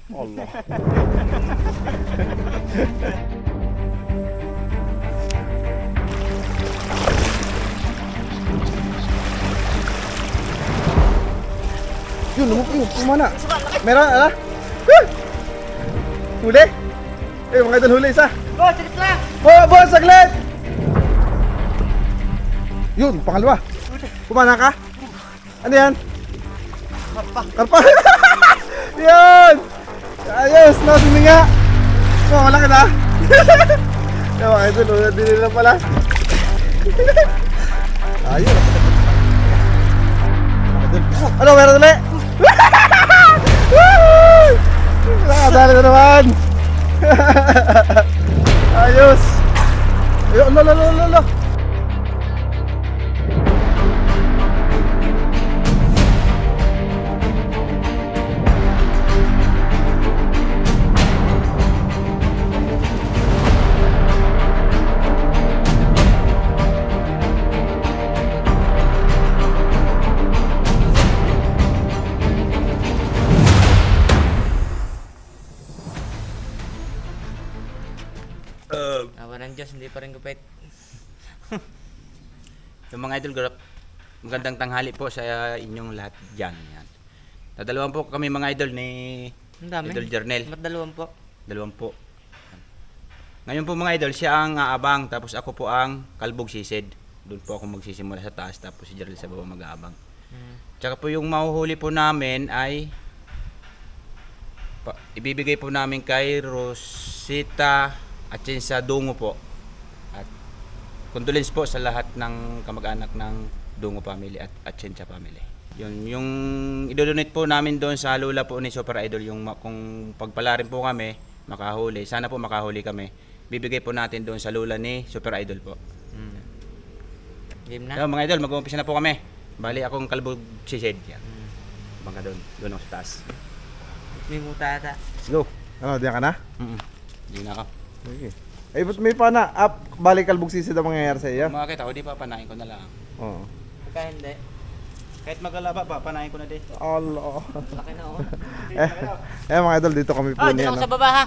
Allah. Yun, lumana. Meron, ala? Huli? Eh, mga idol, huli isa. Boss, saglit lang! Boss, saglit! Yun, pangalawa. Kumana ka? Ano yan? Karpa. Karpa. Yun! Ayos, no, sininga. Oh, malaki na. Yung mga idol, ulit din nila pala. Ayos. Ano, meron ulit? Nakadali na naman. Ayos. Ayun, lolo. Awa ng Diyos, hindi pa rin gupit. Yung mga idol group, magandang tanghali po sa inyong lahat dyan. Yan. Dadalawan po kami mga idol ni Ang dami. Idol Jernel. Ba't dalawang po? Dalawang po. Yan. Ngayon po mga idol, siya ang aabang, tapos ako po ang kalbog sisid. Doon po ako magsisimula sa taas, tapos si Jernel sa baba mag-aabang. Tsaka po yung mahuhuli po namin ay ibibigay po namin kay Rosita at sa Dungo po. At condolence po sa lahat ng kamag-anak ng Dungo family at Atienza family. Yung idodonate po namin doon sa lula po ni Super Idol, yung kung pagpalarin po kami, makahuli. Sana po makahuli kami. Bibigay po natin doon sa lula ni Super Idol po. Game na? So, mga idol, mag-uumpisa na po kami. Bali akong kalbog sisid. Yan. Bangka doon ako sa taas. May muta ata. Let's go. Ano, diyan ka na? Hindi na ako. Okay. Ay, ba't may pana? Balik kalbog sisid ang mangyayari sa iyo? Mga kita, di pa panahin ko na lang. Oo. Pagka hindi. Kahit magalaba pa, panahin ko na din. Allah. Laki na oh. Mga idol, dito kami po Oh, doon niya. ako sa baba ha.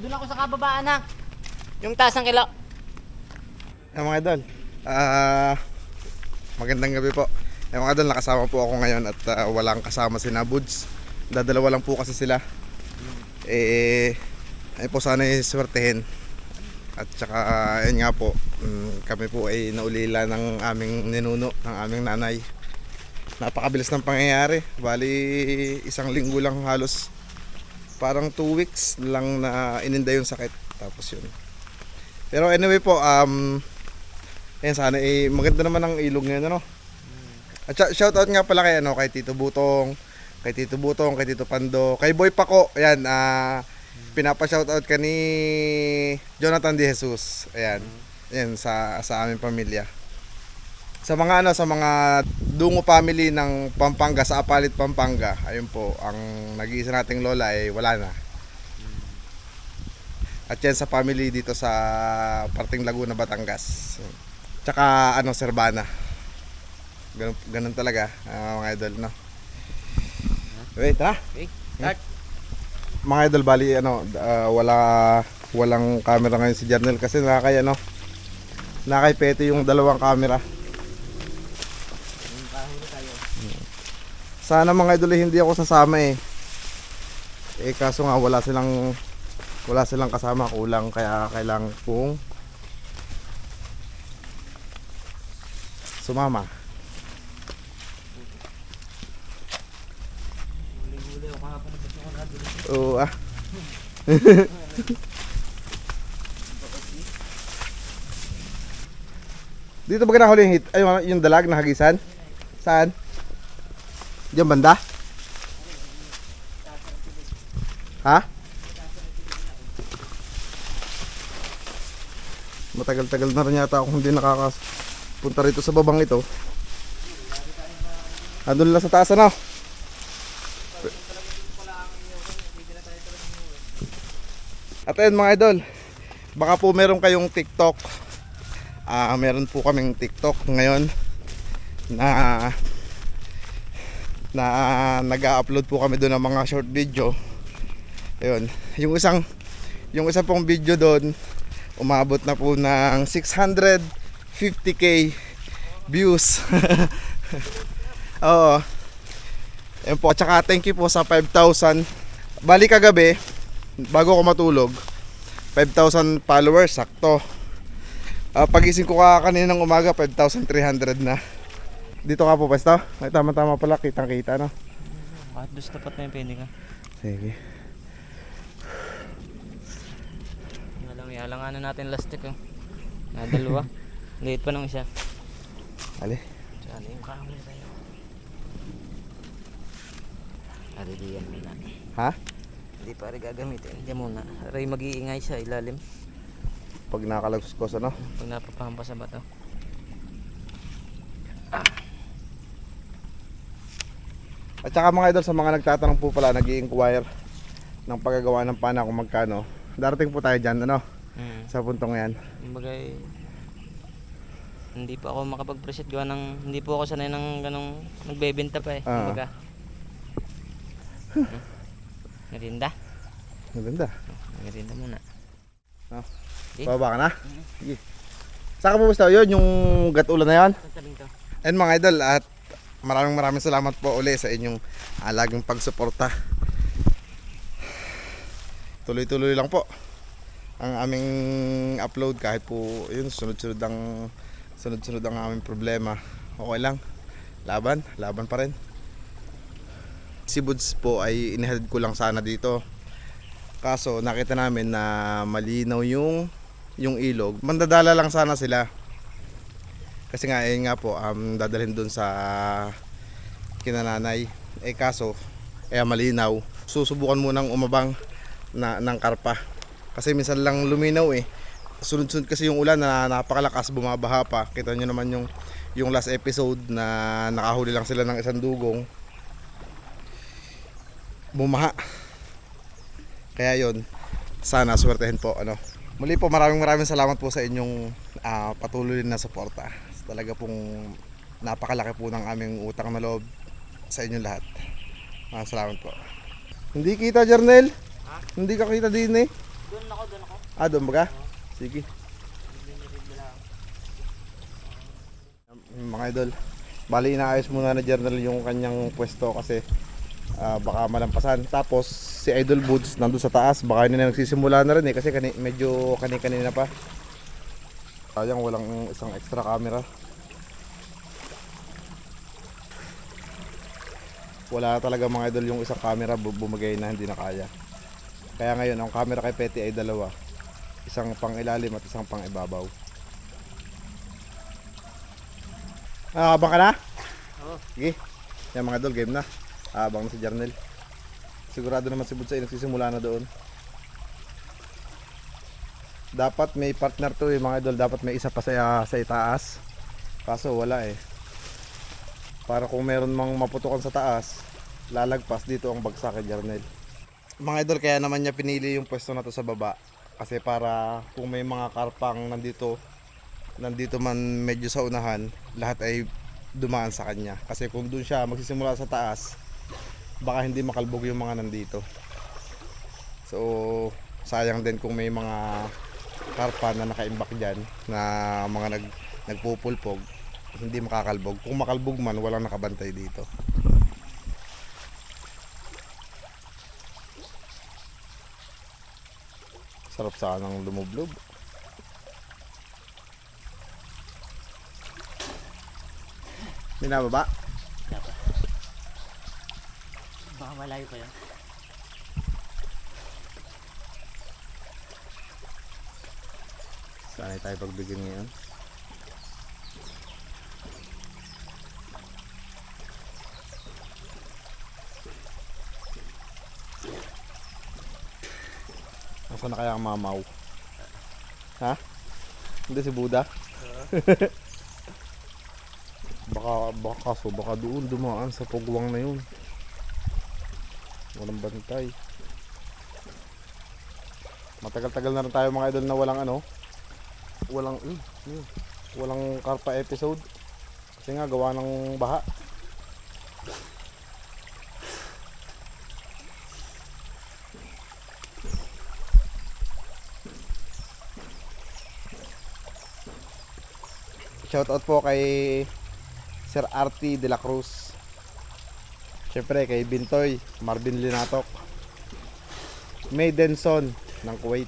Doon ako sa kababaan ha. Yung taas ng kilo. Mga idol, magandang gabi po. Mga idol, nakasama po ako ngayon at walang kasama si Nabuds. Dadalawa lang po kasi sila. Ay po sana swertehin. At saka ayun nga po, kami po ay naulila ng aming ninuno, ng aming nanay. Napakabilis ng pangyayari. Bali, isang linggo lang halos. Parang 2 weeks lang na ininda yung sakit. Tapos yun. Pero anyway po, ayan sana maganda naman ang ilog ngayon, ano? At shoutout nga pala kay kay Tito Butong, kay Tito Pando, kay Boy Paco. Ayan, pinapa-shoutout ka ni Jonathan De Jesus. Ayan. Ayan sa aming pamilya. Sa mga Dungo family ng Pampanga, sa Apalit, Pampanga. Ayun po, ang nag-iisa nating lola ay wala na. At yan sa family dito sa parting Laguna, Batangas. Tsaka Serbana. Ganun talaga, mga idol, no? Wait, ha? Okay, start. Mga idol, bali, walang camera ngayon si Jernel kasi nakakay yung dalawang camera. Sana mga idol hindi ako sasama kaso nga wala silang kasama, kulang, kaya kailangan kong sumama. Oo Dito ba nahuli yung hit? Ay, yung dalag na hagisan? Saan? Diyan banda? Ha? Matagal-tagal na rin yata ako hindi nakakapunta rito sa babang ito. Andun lang sa taas, ano? At ayun mga idol, baka po meron kayong TikTok. Meron po kaming TikTok ngayon na na nag-upload po kami doon ng mga short video. Ayun, yung isa pong video doon umabot na po ng 650k views. Oo. Ayun po, tsaka thank you po sa 5,000. Bali kagabi, bago ako matulog, 5,000 followers, sakto. Pagising ko kanina ng umaga, 5,300 na. Dito ka po, pwesto? Ay, tama-tama pala, kitang-kita, no? Kahit doon sa tapat na yung pwede ka. Sige. Yalanganan natin last stick. Dalawa. Liit pa nung isa. Ali. Sana yung kahoy tayo. Diyan muna. Ha? Hindi pa rin gagamitin. Diyan muna. Aray mag-iingay sa ilalim. Pag nakalaguskos, ano? Pag napapahampa sa bato. At saka mga idol, sa mga nagtatanong po pala, nag-i-inquire ng paggagawa ng pana kung magkano. Darating po tayo dyan, ano? Sa puntong yan. Bagay, hindi pa ako makapag-preset gawa ng, hindi po ako sanay ng ganong nagbebenta pa eh. Kumbaga. Merinda? Maganda. Merinda muna. No? Okay. Bababa ka na? Sige. Saan ka po gusto yun? Yung gatulan na yan? Tatabing to. And mga idol, at maraming salamat po uli sa inyong laging pagsuporta. Tuloy-tuloy lang po ang aming upload kahit po yun sunod-sunod ang aming problema. Okay lang. Laban pa rin. Si Buds po ay inihatid ko lang sana dito. Kaso nakita namin na malinaw yung ilog. Mandadala lang sana sila. Kasi nga po dadalhin doon sa kinananay. Kaso malinaw. Susubukan munang umabang ng karpa. Kasi minsan lang luminaw Sunod-sunod kasi yung ulan na napakalakas, bumabaha pa. Kita nyo naman yung last episode na nakahuli lang sila ng isang dugong. Bumaha. Kaya yon, sana swertehin po, ano. Muli po, maraming salamat po sa inyong patuloy na suporta. Talaga pong napakalaki po ng aming utang na loob sa inyong lahat. Salamat po. Hindi kita, Jarnel? Hindi ka kita din Doon ako. doon ba ka? Sige. Mga idol, bali inaayos muna na Jarnel yung kanyang pwesto kasi baka malampasan. Tapos si Idol Buds nandun sa taas, baka hindi na nagsisimula na rin kasi medyo kanina pa. Sayang walang isang extra camera. Wala talaga mga idol yung isang camera, bumagay na, hindi na kaya. Kaya ngayon ang camera kay Petty ay dalawa, isang pang ilalim at isang pang ibabaw. Abang ka na? Oo. Sige. Yan mga idol, game na. Abang na si Jarnel. Sigurado naman si Buds ay nagsisimula na doon. Dapat may partner to mga idol. Dapat may isa pa sa itaas. Kaso wala Para kung meron mang maputukan sa taas, lalagpas dito ang bagsak kay Jarnel. Mga idol, kaya naman niya pinili yung pwesto na to sa baba. Kasi para kung may mga karpang nandito man medyo sa unahan, lahat ay dumaan sa kanya. Kasi kung doon siya magsisimula sa taas, baka hindi makalbog yung mga nandito. So sayang din kung may mga karpa na nakaimbak dyan na mga nagpupulpog, hindi makakalbog. Kung makalbog man, walang nakabantay dito. Sarap sanang lumublob. Binababa? Dapat. Baka malayo pa yan. Saan tayo pagbigyan ngayon? Nasaan na kaya ang mamaw? Ha? Hindi si Buda? baka doon dumaan sa pugwang na yun. Walang bantay. Matagal-tagal na rin tayo mga idol na walang karpa episode kasi nga gawa ng baha. shoutout po kay Sir Artie de la Cruz. Siyempre kay Bintoy, Marvin Linatok, May Denson ng Kuwait.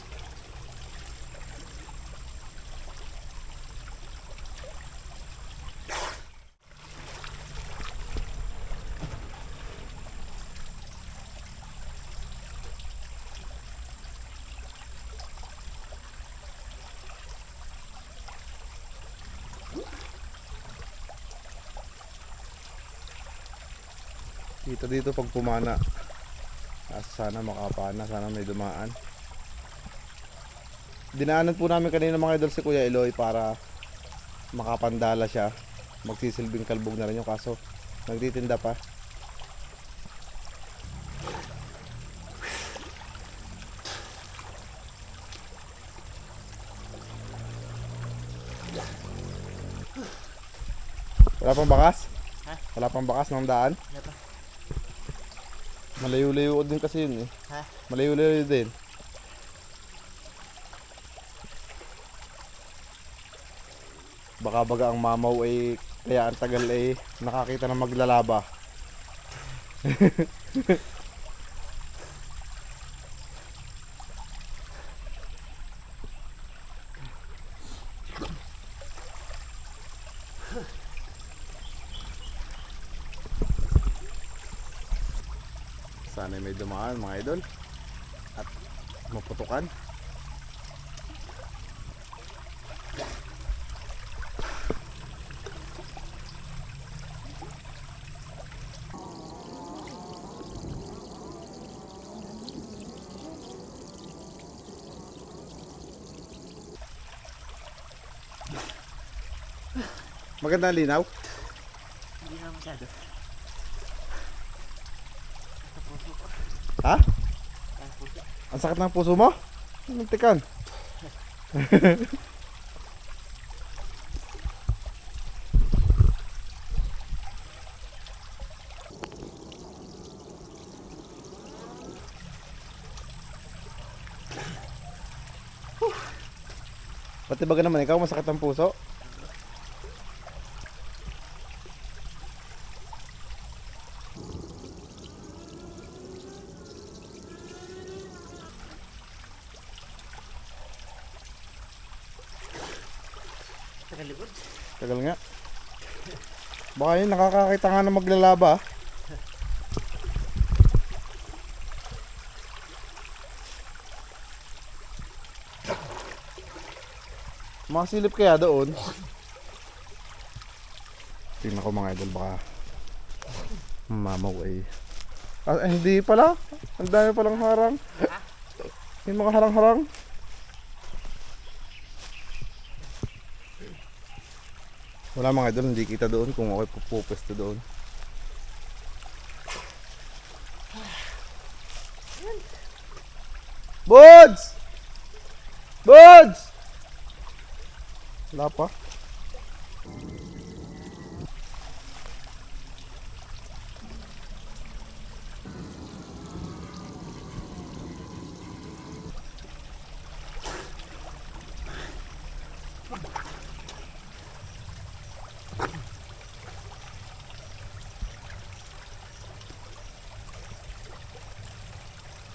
Dito pag pumana. Sana makapana, sana may dumaan. Dinaanan po namin kanina mga idol si Kuya Eloy para makapandala siya. Magsisilbing kalbog na rin yung kaso nagtitinda pa. Wala pang bakas? Ha? Wala pang bakas ng daan? Wala pa. Malayo-layo din kasi yun eh. Ha? Malayo-layo din. Baka baga ang mamaw ay kaya ang tagal ay nakakita ng maglalaba. Sana may dumaan mga idol at maputukan. Maganda ang linaw. Hindi na masyado. Ha? Ang sakit ng puso mo? Muntikan. Pati baga naman ikaw masakit ang puso? Tagalikod. Tagal nga. Baka yun nakakakita nga na maglalaba. Makasilip kaya doon. Tingnan ko mga idol baka mamaw ay. Ah, hindi pala. Ang dami palang harang. Yung mga harang-harang. Wala mga idol, hindi kita doon kung ako pupwesto doon. Bods! Bods! Wala pa.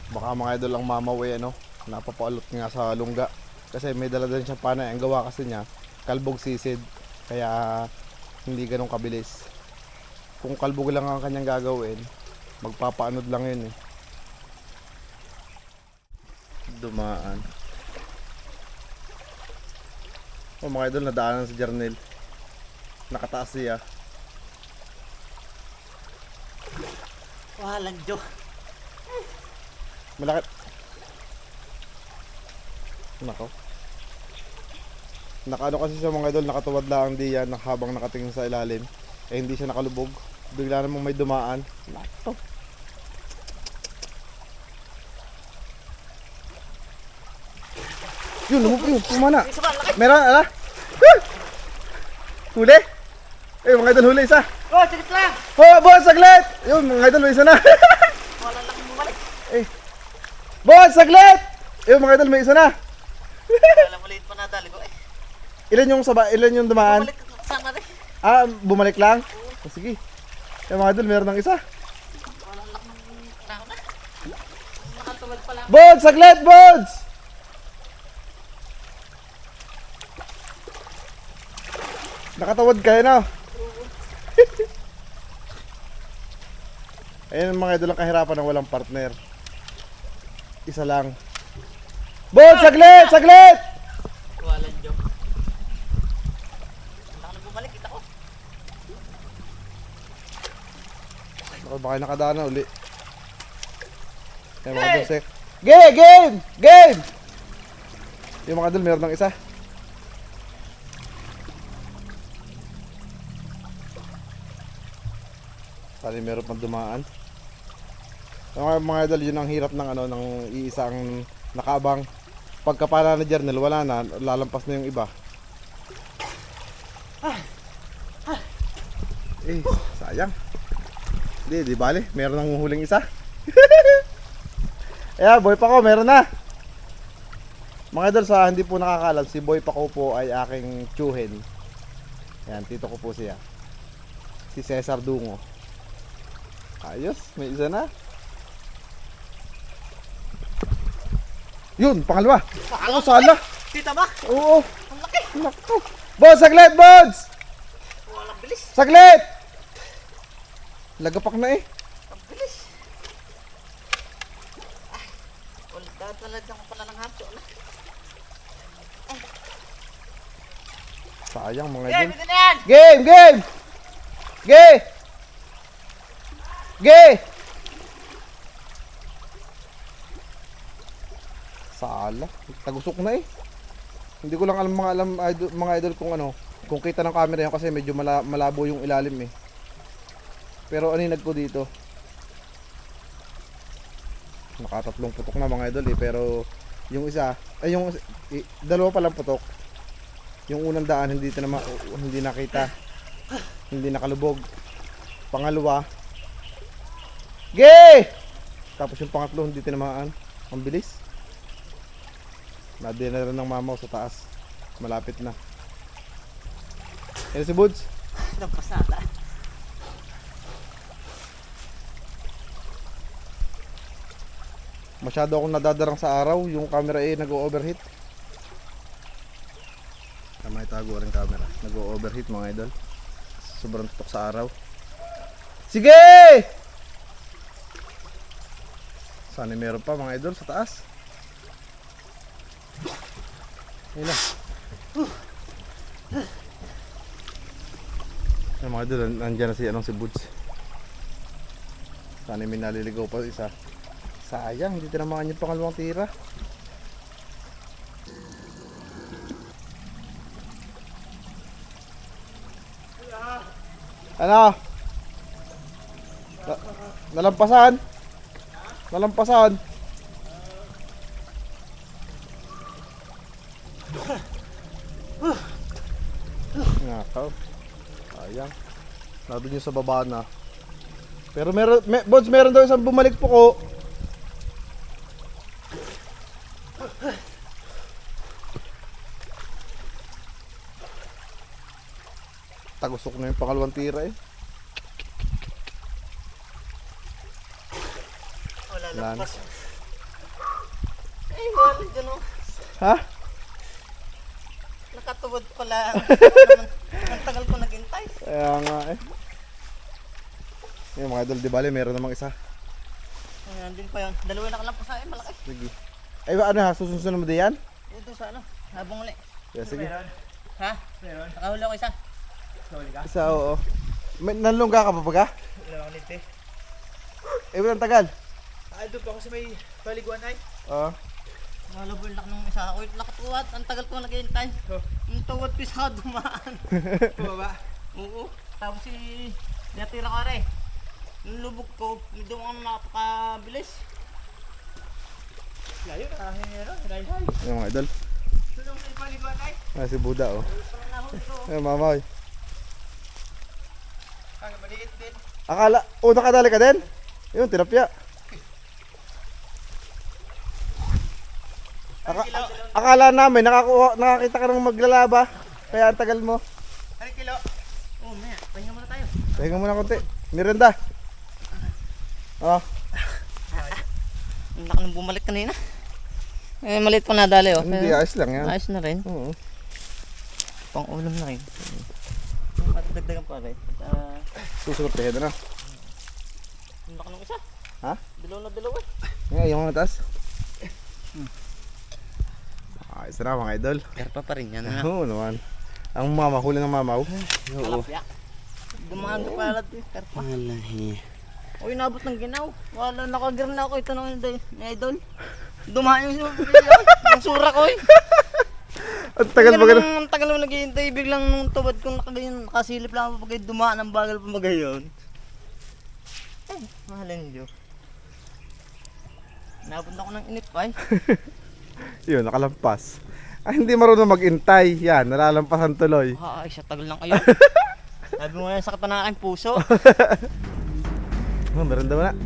Baka mga idol ang mamaw eh, ano, napapaalot nga sa lungga kasi may dala din siyang panay. Ang gawa kasi niya kalbog sisid kaya hindi ganun kabilis. Kung kalbog lang ang kanyang gagawin magpapaanod lang yun eh. Dumaan. Oh mga idol, nadaanan si Jernel. Nakataas siya. Walang jo. Malaki. Nako. Nakaano kasi siya mga idol, nakatuwad lang diyan habang nakatingin sa ilalim. Eh hindi siya nakalubog. Bigla namang may dumaan. Nako. Yun, yun, pumana. Meron, ala. Huli. Eh, mga idol, huli isa. Oh, saglit lang. Oh, boss, saglit. Yun, mga idol, may isa na. Wala lang bumalik. Eh. Boss, saglit. Yun, mga idol, may isa na. Wala maliit pa nadali ko eh. Ilan yung dumaan? Bumalik Saan ka rin? Ah, bumalik lang? Oh, sige. Eh mga idol, meron ng isa. Walang lak ng tao na. Nakatuwad pala. Bods! Saglit, Bods! Nakatawad kayo na. Ayun mga idol ang kahirapan ng walang partner. Isa lang. Bods! Saglit! Saglit! Walang joke. Hindi ka na bumalik, kita ko. Ako baka nakadaan na uli. Ayun mga idol, sek. Game! Game! Yung mga idol, meron ng isa. Sali meron pang dumaan. Mga idol, yun ang hirap ng ano ng iisang nakaabang. Pagkapala na journal, wala na, lalampas na yung iba. Eh, sayang. Di bale, meron nang huling isa. Ayan, Boy Paco, meron na. Mga idol, sa hindi po nakakaalam, si Boy Paco po ay aking tiyuhin. Ayan, tito ko po siya. Si Cesar Dungo. Ayos, may isa na. Yun, pangalawa. Ako, sala. Kita ba? Oo. Ang laki. Naku. Bods, saglit, Bods! Walang bilis. Saglit! Lagapak na eh. Ang bilis. Ulit dadalad ako pala ng hapso na. Sayang mga Game, idol. ito na yan! Game! Game! Game! Game! Sala. Tagusok na eh. Hindi ko lang mga idol kung ano. Kung kita ng camera yan kasi medyo malabo yung ilalim eh. Pero aninag ko dito. Nakatatlong putok na mga idol eh. Pero yung isa, ay yung dalawa pa lang putok. Yung unang daan hindi nakita. Hindi nakalubog. Pangalawa. Gay! Tapos yung pangatlo hindi tinamaan. Ang bilis. Nadina rin ng mamaw sa taas. Malapit na. Yan si Buds. Napasada. Masyado akong nadadarang sa araw. Yung camera eh nag-o-overheat. May tago rin camera. Nag-o-overheat mga idol. Sobrang tutok sa araw. Sige! Sana meron pa mga idol sa taas. Ayun na. Ayun mga idol, nandiyan na si Buds. Sana may naliligaw pa isa. Sayang, hindi tinamaan yung pangalawang tira. Ano? Nalampasan? Nalampasan? Nakaw. Sayang. Nandun yung sa baba na. Pero Bods, meron daw isang bumalik po ko. Tagusok na yung pangalawang tira eh. Wala Lan. lampas. Eh, wala gano'n. Ha? Nakatuwad pala. Ang tagal ko naghintay. Kaya nga eh. Yung mga idol, di bale, meron namang isa. Ayan din pa yun. Dalawa na lang pa sa akin, malaki. Sige. Ay, ano ha? Susunod mo din yan? Ito sa ano, habang uli. Yeah, sige. Ha? Nakahuli ako isa. Isa, oo. Nanlungga ka pa ba ka? Ilang ulit eh. Eh, walang tagal. Doon pa ako sa may paliguan ay. Oo. Malabo yung laki ng isa. Uy, nakatuwad. Ang tagal ko naghihintay. Ang tuwad ko isa dumaan. Bumaba. Oo. Tapos si natira ka rin. Yung lubog ko, hindi ako napakabilis. Layo na. Hinay. Yung mga idol. Doon ako sa paliguan ay. Ah, si Buda, oh. Parang nahuli ko. Ayun, mamaw. Ang maliit din. Akala, nakadali ka din? Yun, tinapya. Akala namin, nakakita ka ng maglalaba. Kaya ang tagal mo. Ano kilo? Pahinga muna konti. Miranda. Oh. Ang laki nang bumalik kanina. Eh, maliit pa nadali oh. Hindi, ayos lang yan. Ayos na rin. Oo. Pang ulam na rin. Matadagdagan pa rin. Susuportehin na. Ang laki ng isa. Ha? Dalawa na dalawa. Ngayon, yung mga taas. Ayos na mga idol. Karpa pa rin yan. Ha? Oo naman. Ang mama, huli ng mamaw. Kalapya. Dumaan ka pala dito. Karpa. Uy, nabot ng ginaw. Wala, nakagir na ako. Ito na ni idol. Dumaan yung sura ko eh. Ang tagal ba ganun? Ang tagal mo naghihintay. Biglang nung tubad kong nakasilip lang ako pag dumaan. Ang bagal pa magayon. Eh, mahalin Diyo. Nabot na ako ng inip ay. Yun, nakalampas. Ay, hindi marunong mag-intay. Yan, nalalampasan tuloy. Ay, sa tagal lang kayo. Sabi mo yan, sakit na aking puso. Meron daw na.